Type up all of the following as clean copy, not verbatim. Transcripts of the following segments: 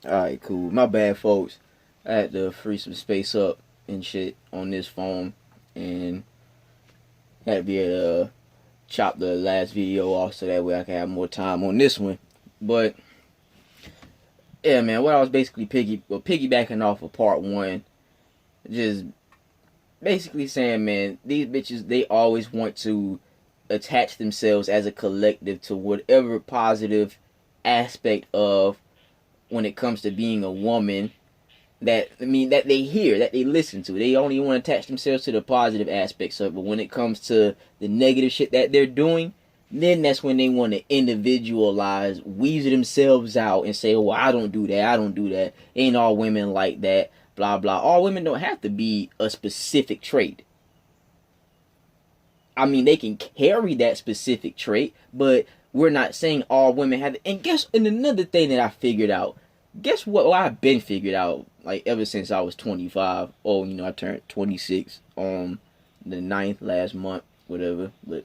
Alright, cool. My bad, folks. I had to free some space up and shit on this phone, and had to be able to chop the last video off so that way I can have more time on this one. But yeah, man, what I was basically piggybacking off of part one, just basically saying, man, these bitches, they always want to attach themselves as a collective to whatever positive aspect of when it comes to being a woman that they hear, that they listen to. They only want to attach themselves to the positive aspects of it. But when it comes to the negative shit that they're doing, then that's when they want to individualize, weasel themselves out and say, "Oh, I don't do that. I don't do that. Ain't all women like that." Blah blah. All women don't have to be a specific trait. I mean, they can carry that specific trait, but we're not saying all women have it. And another thing that I figured out. Guess what? Well, I've been figured out like ever since I was 25. Oh, I turned 26 on the 9th last month, whatever. But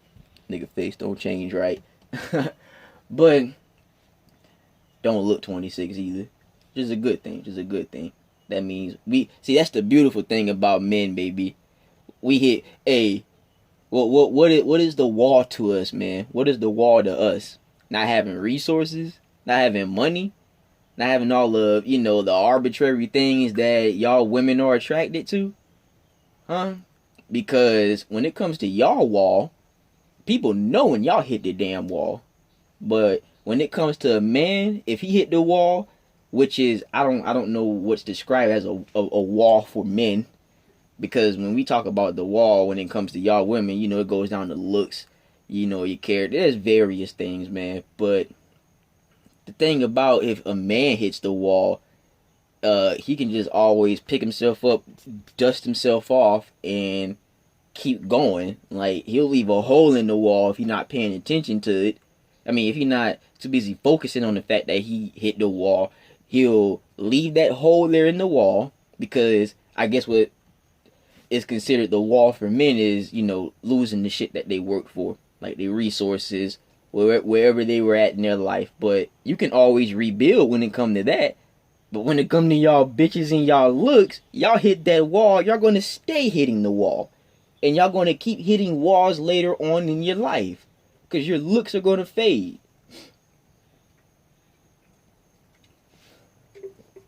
nigga face don't change, right? But don't look 26 either. Just a good thing. Just a good thing. That means we see. That's the beautiful thing about men, baby. We hit a what is the wall to us, man? What is the wall to us? Not having resources, not having money, not having all of, the arbitrary things that y'all women are attracted to. Huh? Because when it comes to y'all wall, people know when y'all hit the damn wall. But when it comes to a man, if he hit the wall, which is I don't know what's described as a wall for men, because when we talk about the wall when it comes to y'all women, it goes down to looks, your character. There's various things, man. But the thing about if a man hits the wall, he can just always pick himself up, dust himself off, and keep going. Like, he'll leave a hole in the wall if he's not paying attention to it. I mean, if he's not too busy focusing on the fact that he hit the wall, he'll leave that hole there in the wall, because I guess what is considered the wall for men is, losing the shit that they work for, like their resources, wherever they were at in their life. But you can always rebuild when it come to that. But when it come to y'all bitches and y'all looks, y'all hit that wall, y'all gonna stay hitting the wall. And y'all gonna keep hitting walls later on in your life. Because your looks are gonna fade.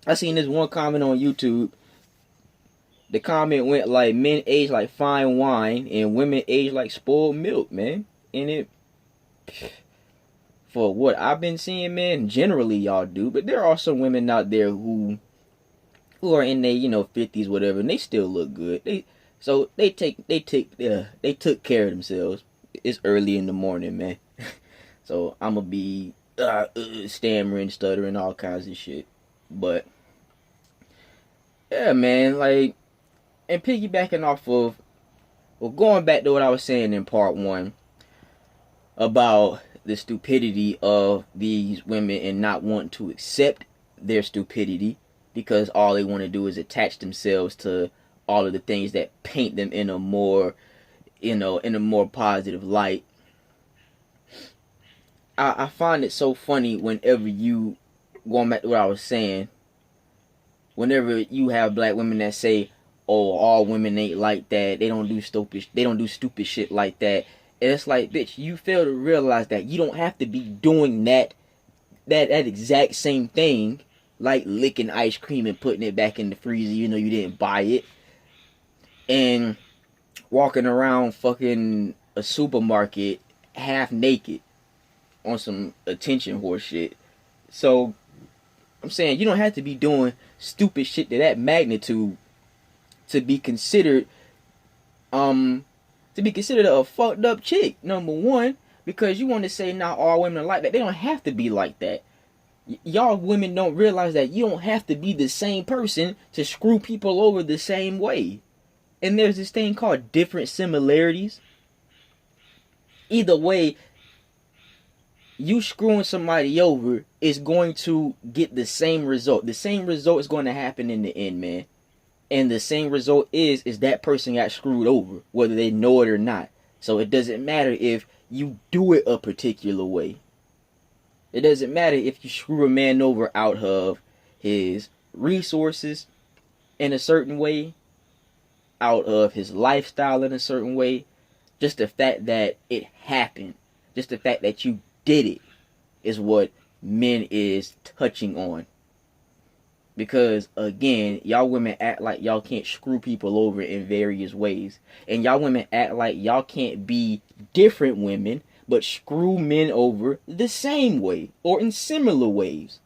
I seen this one comment on YouTube. The comment went like, men age like fine wine and women age like spoiled milk, man. And it, for what I've been seeing, man, generally y'all do. But there are some women out there who are in their 50s, whatever, and they still look good. They took care of themselves. It's early in the morning, man. So I'm gonna be stammering, stuttering, all kinds of shit. But yeah, man, like, and piggybacking off of, well, going back to what I was saying in part one about the stupidity of these women and not wanting to accept their stupidity, because all they want to do is attach themselves to all of the things that paint them in a more, in a more positive light. I find it so funny whenever you, going back to what I was saying, whenever you have black women that say, "Oh, all women ain't like that. They don't do stupid shit like that." And it's like, bitch, you fail to realize that you don't have to be doing that exact same thing, like licking ice cream and putting it back in the freezer, you didn't buy it, and walking around fucking a supermarket half naked on some attention horse shit. So I'm saying you don't have to be doing stupid shit to that magnitude to be considered a fucked up chick. Number one, because you want to say not all women are like that. They don't have to be like that. Y'all women don't realize that you don't have to be the same person to screw people over the same way. And there's this thing called different similarities. Either way, you screwing somebody over is going to get the same result. The same result is going to happen in the end, man. And the same result is that person got screwed over, whether they know it or not. So it doesn't matter if you do it a particular way. It doesn't matter if you screw a man over out of his resources in a certain way, out of his lifestyle in a certain way. Just the fact that it happened, just the fact that you did it, is what men is touching on. Because again, y'all women act like y'all can't screw people over in various ways. And y'all women act like y'all can't be different women, but screw men over the same way or in similar ways.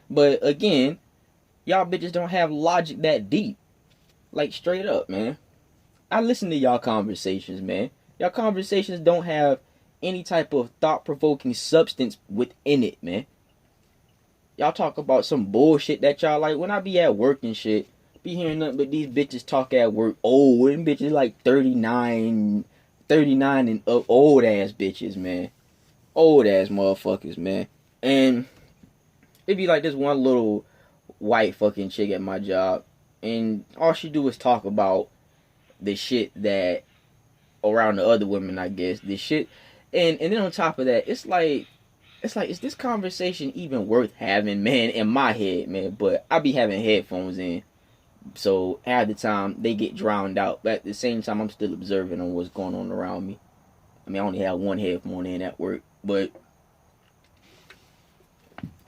But again, y'all bitches don't have logic that deep. Like, straight up, man. I listen to y'all conversations, man. Y'all conversations don't have any type of thought-provoking substance within it, man. Y'all talk about some bullshit that y'all like. When I be at work and shit, be hearing nothing but these bitches talk at work. Oh, them bitches like 39 and up. Old ass bitches, man. Old ass motherfuckers, man. And it be like this one little white fucking chick at my job. And all she do is talk about the shit that around the other women, I guess. This shit. And then on top of that, it's like, is this conversation even worth having, man, in my head, man? But I be having headphones in. So half the time they get drowned out. But at the same time, I'm still observing on what's going on around me. I mean, I only have one headphone in at work. But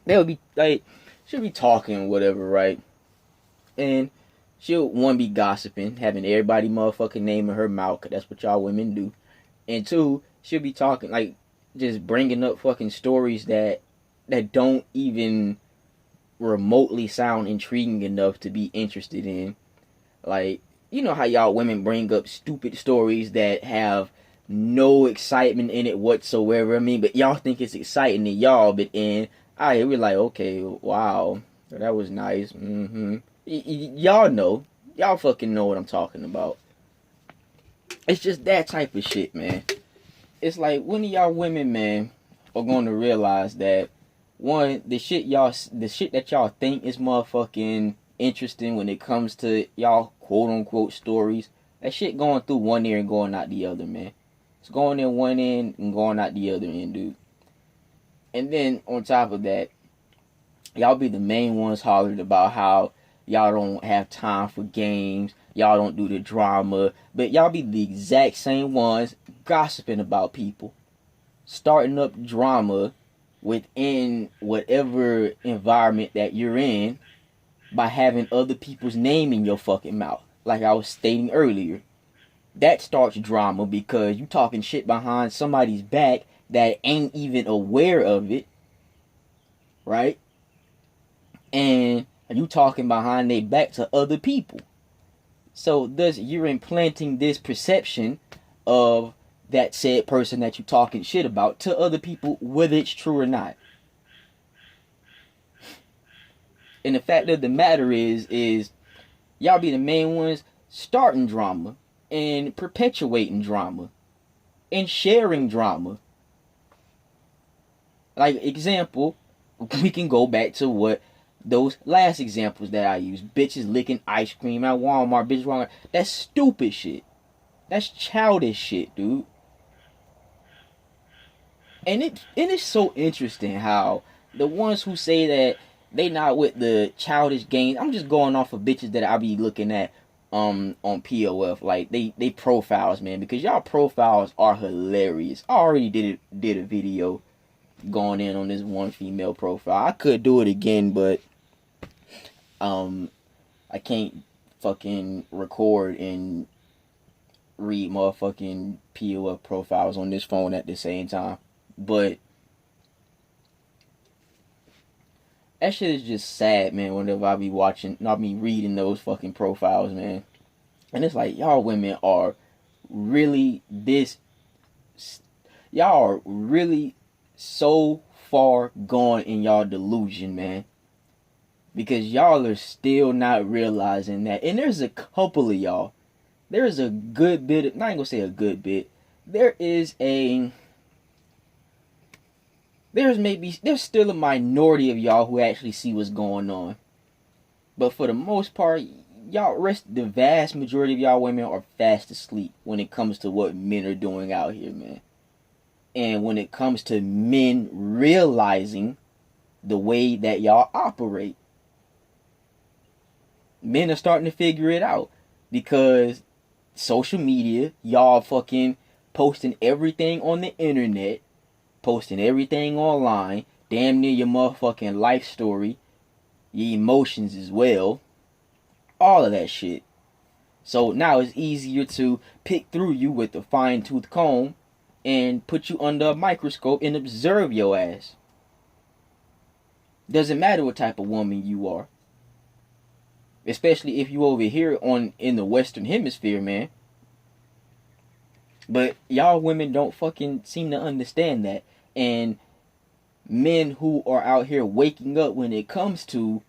they'll be like, she'll be talking whatever, right? And she'll, one, be gossiping, having everybody motherfucking name in her mouth, 'cause that's what y'all women do. And two, she'll be talking, like, just bringing up fucking stories that don't even remotely sound intriguing enough to be interested in. Like, you know how y'all women bring up stupid stories that have no excitement in it whatsoever. I mean, but y'all think it's exciting to y'all, but we're like, okay, wow, that was nice. Y'all know. Y'all fucking know what I'm talking about. It's just that type of shit, man. It's like, when y'all women, man, are going to realize that, one, the shit that y'all think is motherfucking interesting when it comes to y'all quote unquote stories, that shit going through one ear and going out the other, man. It's going in one end and going out the other end, dude. And then on top of that, y'all be the main ones hollering about how y'all don't have time for games, y'all don't do the drama, but y'all be the exact same ones gossiping about people, starting up drama within whatever environment that you're in by having other people's name in your fucking mouth. Like I was stating earlier, that starts drama because you talking shit behind somebody's back that ain't even aware of it, right? And you talking behind their back to other people. So thus you're implanting this perception of that said person that you talking shit about to other people, whether it's true or not. And the fact of the matter is y'all be the main ones starting drama and perpetuating drama and sharing drama. Like, example, we can go back to what those last examples that I used. Bitches licking ice cream at Walmart. Bitches Walmart. That's stupid shit. That's childish shit, dude. And it's so interesting how the ones who say that they not with the childish games. I'm just going off of bitches that I be looking at on POF, like they profiles, man, because y'all profiles are hilarious. I already did a video going in on this one female profile. I could do it again, but I can't fucking record and read motherfucking POF profiles on this phone at the same time. But that shit is just sad, man, whenever I be reading those fucking profiles, man. And it's like, y'all women are really y'all are really so far gone in y'all delusion, man. Because y'all are still not realizing that. And there's a couple of y'all. There's a good bit, not even gonna say a good bit. There's still a minority of y'all who actually see what's going on. But for the most part, the vast majority of y'all women are fast asleep when it comes to what men are doing out here, man. And when it comes to men realizing the way that y'all operate. Men are starting to figure it out because social media, y'all fucking posting everything on the internet, posting everything online, damn near your motherfucking life story, your emotions as well, all of that shit. So now it's easier to pick through you with a fine tooth comb and put you under a microscope and observe your ass. Doesn't matter what type of woman you are. Especially if you over here in the Western Hemisphere, man. But y'all women don't fucking seem to understand that. And men who are out here waking up when it comes to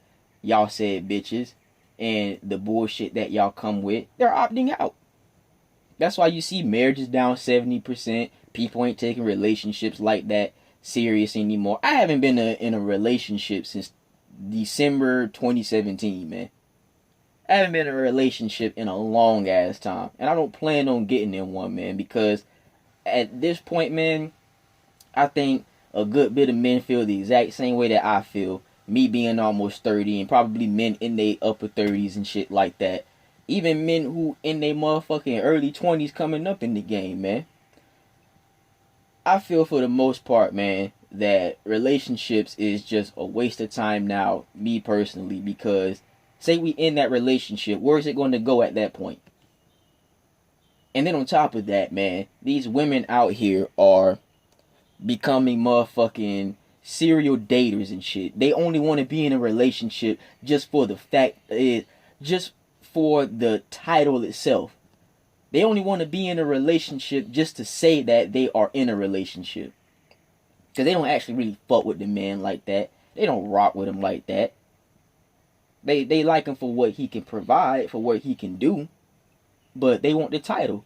y'all said bitches and the bullshit that y'all come with, they're opting out. That's why you see marriages down 70%. People ain't taking relationships like that serious anymore. I haven't been in a relationship since December 2017, man. I haven't been in a relationship in a long ass time. And I don't plan on getting in one, man, because at this point, man, I think a good bit of men feel the exact same way that I feel. Me being almost 30 and probably men in their upper 30s and shit like that. Even men who in their motherfucking early 20s coming up in the game, man. I feel for the most part, man, that relationships is just a waste of time now, me personally, because say we in that relationship, where is it going to go at that point? And then on top of that, man, these women out here are becoming motherfucking serial daters and shit. They only want to be in a relationship just for the fact is just for the title itself. They only want to be in a relationship just to say that they are in a relationship. Because they don't actually really fuck with the man like that. They don't rock with him like that. They like him for what he can provide, for what he can do. But they want the title.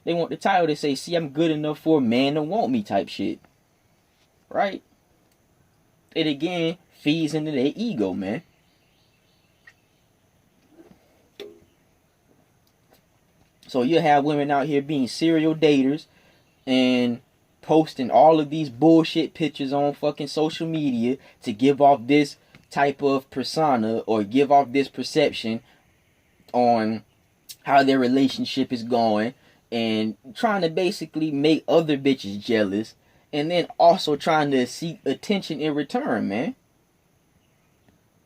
They want the title to say, see, I'm good enough for a man to want me type shit. Right? It again feeds into their ego, man. So you have women out here being serial daters and posting all of these bullshit pictures on fucking social media to give off this type of persona or give off this perception on how their relationship is going and trying to basically make other bitches jealous and then also trying to seek attention in return, man.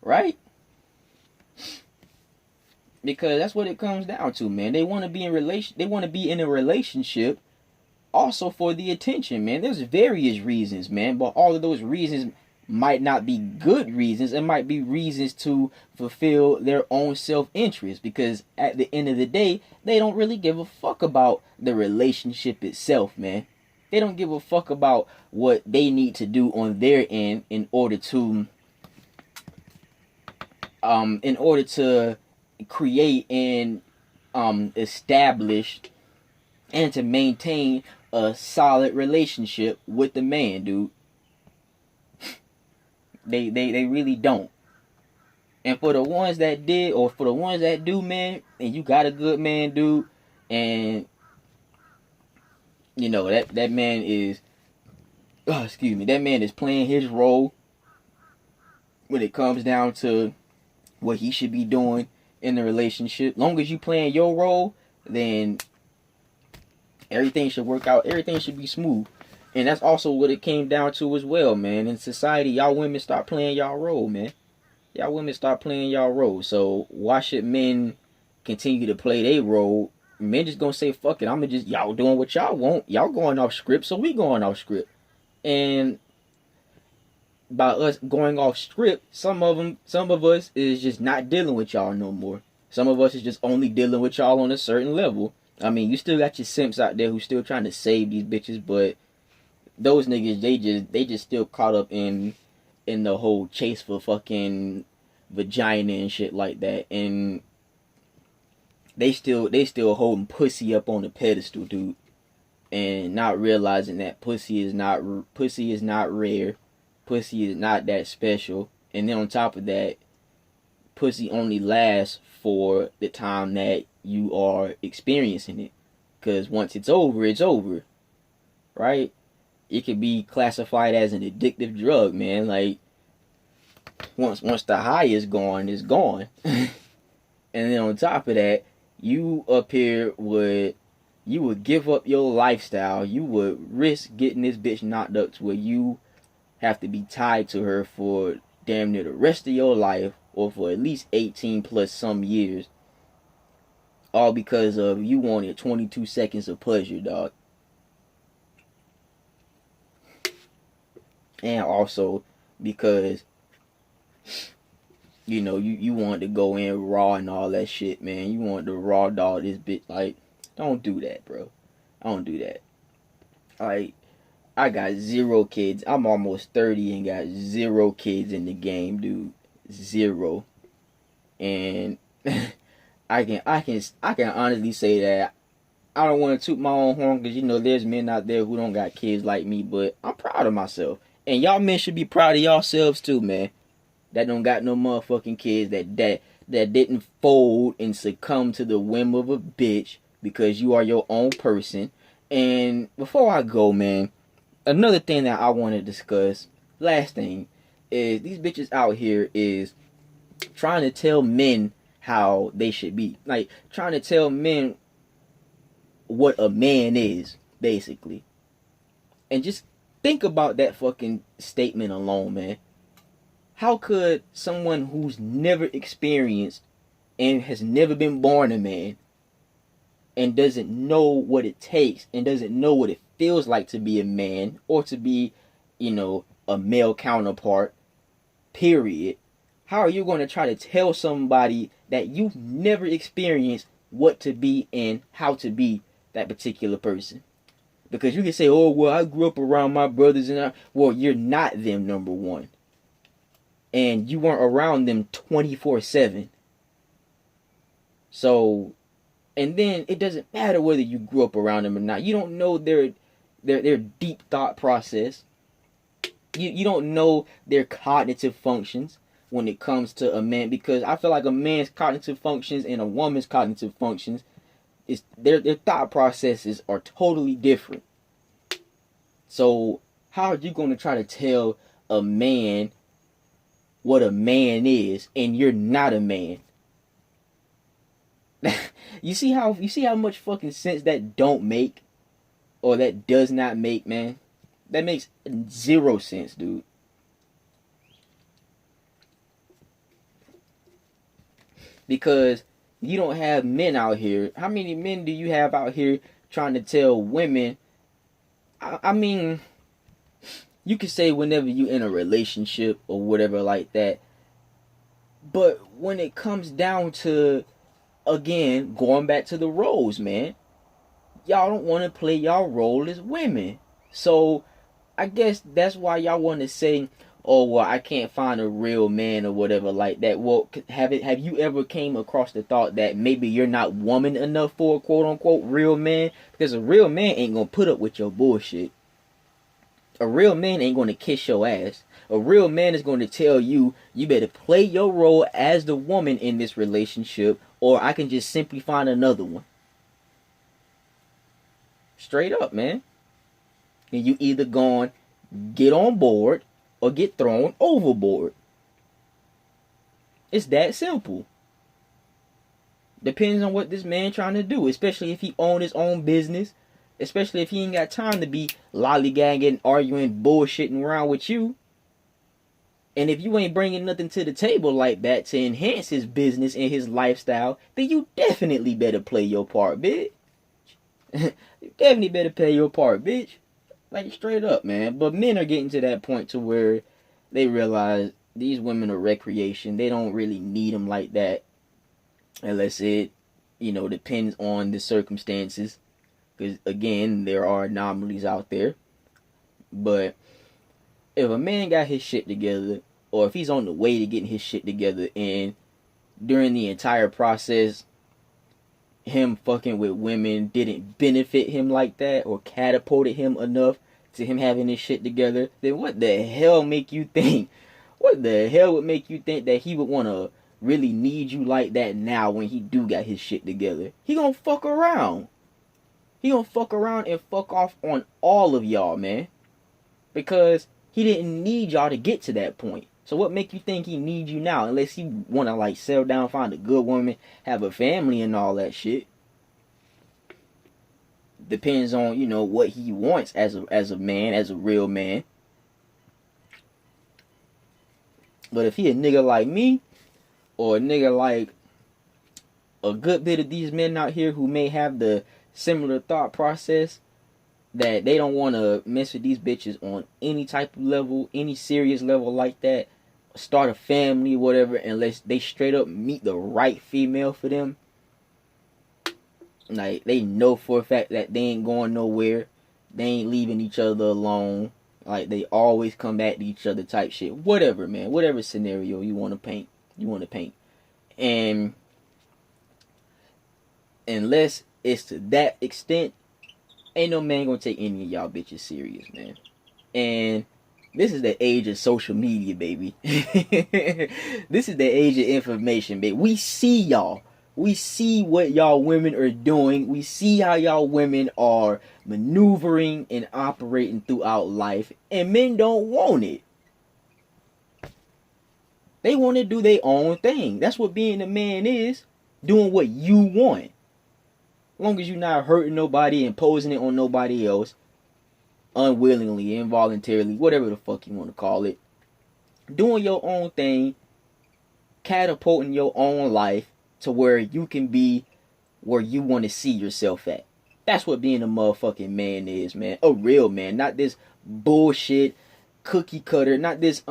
Right? Because that's what it comes down to, man. They want to be in a relationship also for the attention, man. There's various reasons, man, but all of those reasons might not be good reasons. It might be reasons to fulfill their own self-interest, because at the end of the day, they don't really give a fuck about the relationship itself, man. They don't give a fuck about what they need to do on their end in order to create and establish and to maintain a solid relationship with the man, dude. They really don't. And for the ones that did, or for the ones that do, man, and you got a good man, dude, and you know that man is that man is playing his role when it comes down to what he should be doing in the relationship. Long as you playing your role, then everything should work out. Everything should be smooth. And that's also what it came down to as well, man. In society, y'all women start playing y'all role, man. Y'all women start playing y'all role. So why should men continue to play their role? Men just gonna say, fuck it, I'ma just, y'all doing what y'all want. Y'all going off script, so we going off script. And by us going off script, some of us is just not dealing with y'all no more. Some of us is just only dealing with y'all on a certain level. I mean, you still got your simps out there who still trying to save these bitches, but those niggas, they just still caught up in the whole chase for fucking vagina and shit like that, and they still holding pussy up on the pedestal, dude, and not realizing that pussy is not rare, pussy is not that special, and then on top of that, pussy only lasts for the time that you are experiencing it, because once it's over, right? It could be classified as an addictive drug, man. Like, Once the high is gone, it's gone. And then on top of that, you up here would give up your lifestyle. You would risk getting this bitch knocked up to where you have to be tied to her for damn near the rest of your life, or for at least 18 plus some years, all because of you wanted 22 seconds of pleasure, dog. And also because you wanted to go in raw and all that shit, man. You wanted to raw dog this bitch. Like, don't do that, bro. Don't do that. Like, I got 0 kids. I'm almost 30 and got 0 kids in the game, dude. 0. And I can honestly say that I don't want to toot my own horn, because there's men out there who don't got kids like me, but I'm proud of myself. And y'all men should be proud of yourselves too, man. That don't got no motherfucking kids, that didn't fold and succumb to the whim of a bitch, because you are your own person. And before I go, man, another thing that I want to discuss, last thing, is these bitches out here is trying to tell men how they should be. Like, trying to tell men what a man is, basically. And just think about that fucking statement alone, man. How could someone who's never experienced and has never been born a man and doesn't know what it takes and doesn't know what it feels like to be a man or to be, a male counterpart, period, how are you going to try to tell somebody that you've never experienced what to be and how to be that particular person? Because you can say, oh, well, I grew up around my brothers and well, you're not them, number one. And you weren't around them 24/7. So, and then it doesn't matter whether you grew up around them or not. You don't know their deep thought process. You don't know their cognitive functions when it comes to a man, because I feel like a man's cognitive functions and a woman's cognitive functions is their thought processes are totally different. So how are you going to try to tell a man what a man is and you're not a man? You see how much fucking sense that don't make, or that does not make, man? That makes 0 sense, dude. Because you don't have men out here. How many men do you have out here trying to tell women? I mean, you can say whenever you in a relationship or whatever like that. But when it comes down to, again, going back to the roles, man, y'all don't want to play y'all role as women. So I guess that's why y'all want to say, oh, well, I can't find a real man or whatever like that. Well, have you ever came across the thought that maybe you're not woman enough for a quote unquote real man? Because a real man ain't gonna put up with your bullshit. A real man ain't gonna kiss your ass. A real man is going to tell you, you better play your role as the woman in this relationship, or I can just simply find another one. Straight up, man. And you either going get on board or get thrown overboard. It's that simple. Depends on what this man trying to do, especially if he own his own business, especially if he ain't got time to be lollygagging, arguing, bullshitting around with you. And if you ain't bringing nothing to the table like that to enhance his business and his lifestyle, then you definitely better play your part, bitch. You definitely better play your part, bitch. Like, straight up, man. But men are getting to that point to where they realize these women are recreation. They don't really need them like that. Unless it, depends on the circumstances. Because, again, there are anomalies out there. But if a man got his shit together, or if he's on the way to getting his shit together, and during the entire process, him fucking with women didn't benefit him like that, or catapulted him enough to him having his shit together, then what the hell make you think? What the hell would make you think that he would want to really need you like that now when he do got his shit together? He gonna fuck around. He gonna fuck around and fuck off on all of y'all, man. Because he didn't need y'all to get to that point. So what make you think he needs you now? Unless he want to like settle down, find a good woman, have a family and all that shit. Depends on, you know, what he wants as a man, as a real man. But if he a nigga like me, or a nigga like a good bit of these men out here who may have the similar thought process, that they don't want to mess with these bitches on any type of level, any serious level like that, start a family, whatever, unless they straight up meet the right female for them. Like, they know for a fact that they ain't going nowhere. They ain't leaving each other alone. Like, they always come back to each other type shit. Whatever, man. Whatever scenario you want to paint. And unless it's to that extent, ain't no man gonna take any of y'all bitches serious, man. And this is the age of social media, baby. This is the age of information, baby. We see y'all. We see what y'all women are doing. We see how y'all women are maneuvering and operating throughout life. And men don't want it. They want to do their own thing. That's what being a man is. Doing what you want. As long as you're not hurting nobody, imposing it on nobody else, unwillingly, involuntarily, whatever the fuck you want to call it. Doing your own thing, catapulting your own life to where you can be where you want to see yourself at. That's what being a motherfucking man is, man. A real man. Not this bullshit cookie cutter. Not this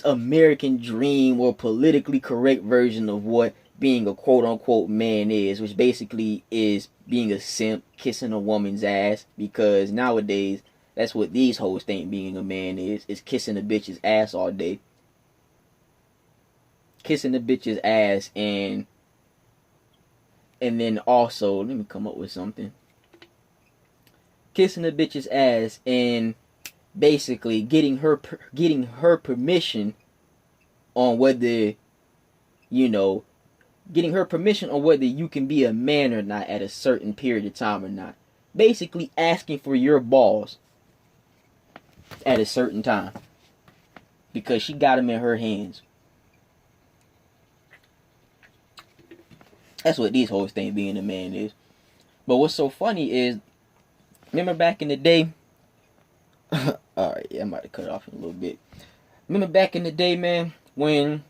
American dream or politically correct version of what being a quote-unquote man is, which basically is being a simp, kissing a woman's ass, because nowadays, that's what these hoes think being a man is kissing a bitch's ass all day. Kissing the bitch's ass, and then also, let me come up with something. Kissing the bitch's ass and basically getting her permission on whether, you know, getting her permission on whether you can be a man or not at a certain period of time or not. Basically asking for your balls at a certain time. Because she got them in her hands. That's what these hoes think being a man is. But what's so funny is, remember back in the day, alright, yeah, I might have cut off in a little bit. Remember back in the day, man, when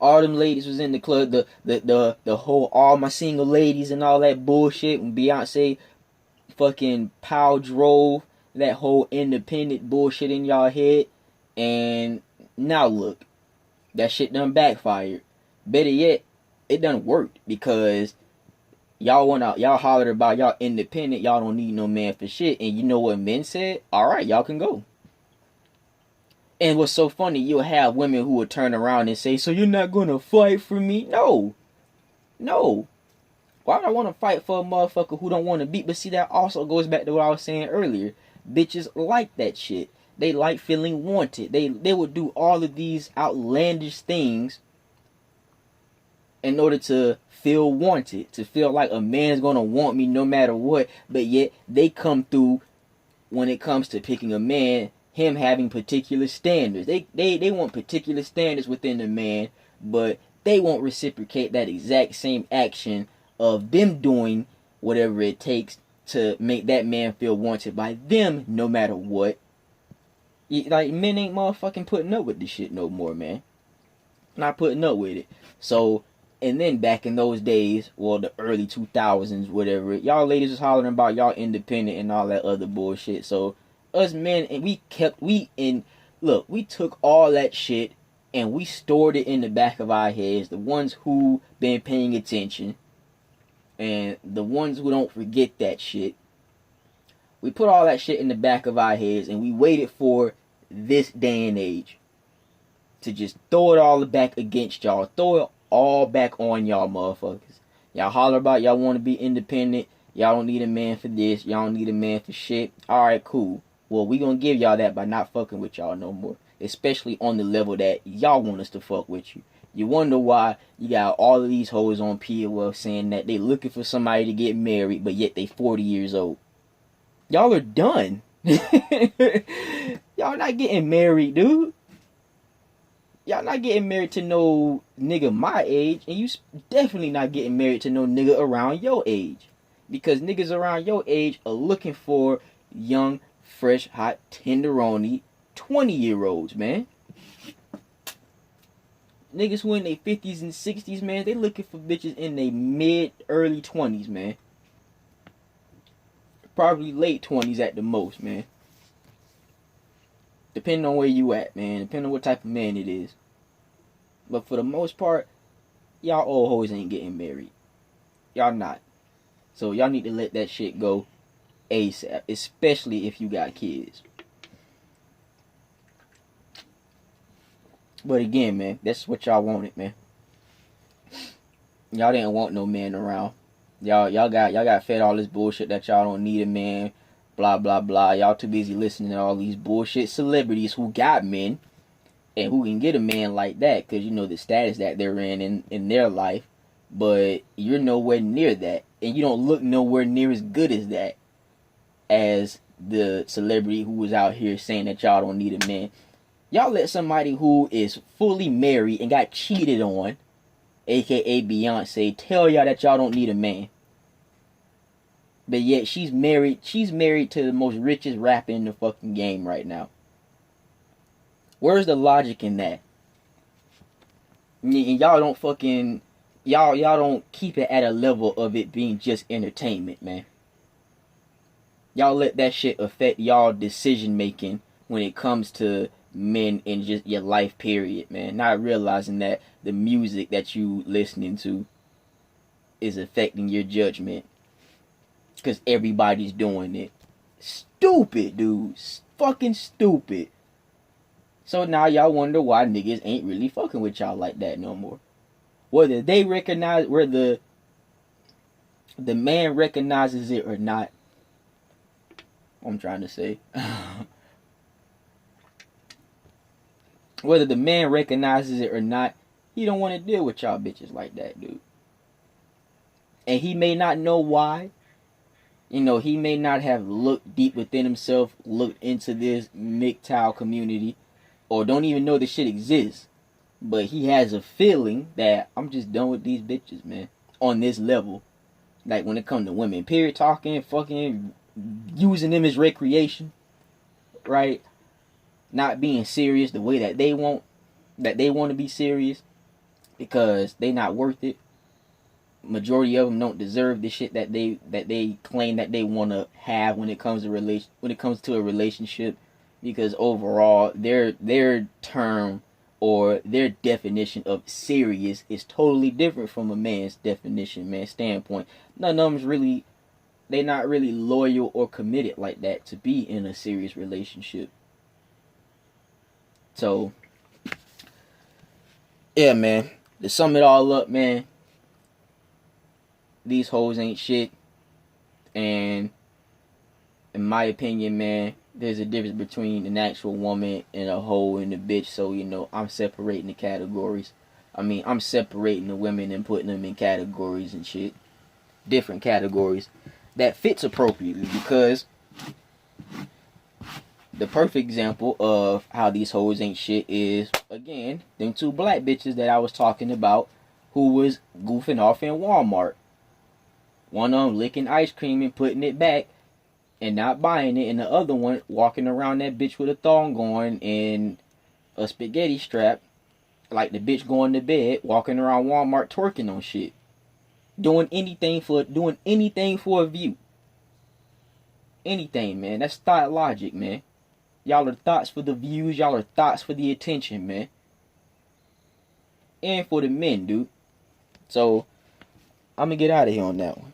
all them ladies was in the club, the whole all my single ladies and all that bullshit, when Beyonce fucking power drove that whole independent bullshit in y'all head, and now look, that shit done backfired. Better yet, it done worked, because y'all hollered about y'all independent, y'all don't need no man for shit, and you know what men said? Alright, y'all can go. And what's so funny, you'll have women who will turn around and say, so you're not gonna fight for me? No. Why would I want to fight for a motherfucker who don't want to beat? But see, that also goes back to what I was saying earlier. Bitches like that shit. They like feeling wanted. They would do all of these outlandish things in order to feel wanted, to feel like a man's gonna want me no matter what. But yet they come through when it comes to picking a man, him having particular standards. They want particular standards within the man, but they won't reciprocate that exact same action of them doing whatever it takes to make that man feel wanted by them no matter what. Like, men ain't motherfucking putting up with this shit no more, man. Not putting up with it. So, and then back in those days, well, the early 2000s, whatever, y'all ladies was hollering about y'all independent and all that other bullshit. So, us men, and we took all that shit and we stored it in the back of our heads. The ones who been paying attention and the ones who don't forget that shit. We put all that shit in the back of our heads and we waited for this day and age to just throw it all back against y'all. Throw it all back on y'all motherfuckers. Y'all holler about y'all want to be independent. Y'all don't need a man for this. Y'all don't need a man for shit. Alright, cool. Well, we gonna give y'all that by not fucking with y'all no more. Especially on the level that y'all want us to fuck with you. You wonder why you got all of these hoes on POF saying that they looking for somebody to get married, but yet they 40 years old. Y'all are done. Y'all not getting married, dude. Y'all not getting married to no nigga my age, and you definitely not getting married to no nigga around your age. Because niggas around your age are looking for young, fresh, hot, tenderoni 20-year-olds, man. Niggas who in their 50s and 60s, man, they looking for bitches in their early 20s, man. Probably late 20s at the most, man. Depending on where you at, man. Depending on what type of man it is. But for the most part, y'all old hoes ain't getting married. Y'all not. So y'all need to let that shit go ASAP. Especially if you got kids. But again, man, that's what y'all wanted, man. Y'all didn't want no man around. Y'all got fed all this bullshit that y'all don't need a man. Blah, blah, blah. Y'all too busy listening to all these bullshit celebrities who got men and who can get a man like that because, you know, the status that they're in their life. But you're nowhere near that. And you don't look nowhere near as good as that as the celebrity who was out here saying that y'all don't need a man. Y'all let somebody who is fully married and got cheated on, aka Beyonce, tell y'all that y'all don't need a man. But yet she's married to the most richest rapper in the fucking game right now. Where's the logic in that? And y'all don't fucking y'all don't keep it at a level of it being just entertainment, man. Y'all let that shit affect y'all decision making when it comes to men in just your life period, man. Not realizing that the music that you listening to is affecting your judgment. Because everybody's doing it. Stupid, dude. Fucking stupid. So now y'all wonder why niggas ain't really fucking with y'all like that no more. Whether they recognize, whether the man recognizes it or not. I'm trying to say. Whether the man recognizes it or not, he don't want to deal with y'all bitches like that, dude. And he may not know why. You know, he may not have looked deep within himself, looked into this Mgtow community, or don't even know this shit exists. But he has a feeling that I'm just done with these bitches, man. On this level. Like when it comes to women. Period, talking, fucking, using them as recreation. Right? Not being serious the way that they want to be serious. Because they not worth it. Majority of them don't deserve the shit that they claim that they want to have when it comes to a relationship, because overall their term or their definition of serious is totally different from a man's definition, man's standpoint. None of them's really, they're not really loyal or committed like that to be in a serious relationship. So yeah, man, to sum it all up, man, these hoes ain't shit. And in my opinion, man, there's a difference between an actual woman and a hoe and a bitch. So, you know, I'm separating the categories. I mean, I'm separating the women and putting them in categories and shit. Different categories that fits appropriately, because the perfect example of how these hoes ain't shit is, again, them two black bitches that I was talking about who was goofing off in Walmart. One of them licking ice cream and putting it back and not buying it, and the other one walking around that bitch with a thong going and a spaghetti strap, like the bitch going to bed, walking around Walmart twerking on shit. Doing anything for a view. Anything, man. That's thought logic, man. Y'all are thoughts for the views, y'all are thoughts for the attention, man. And for the men, dude. So I'm gonna get out of here on that one.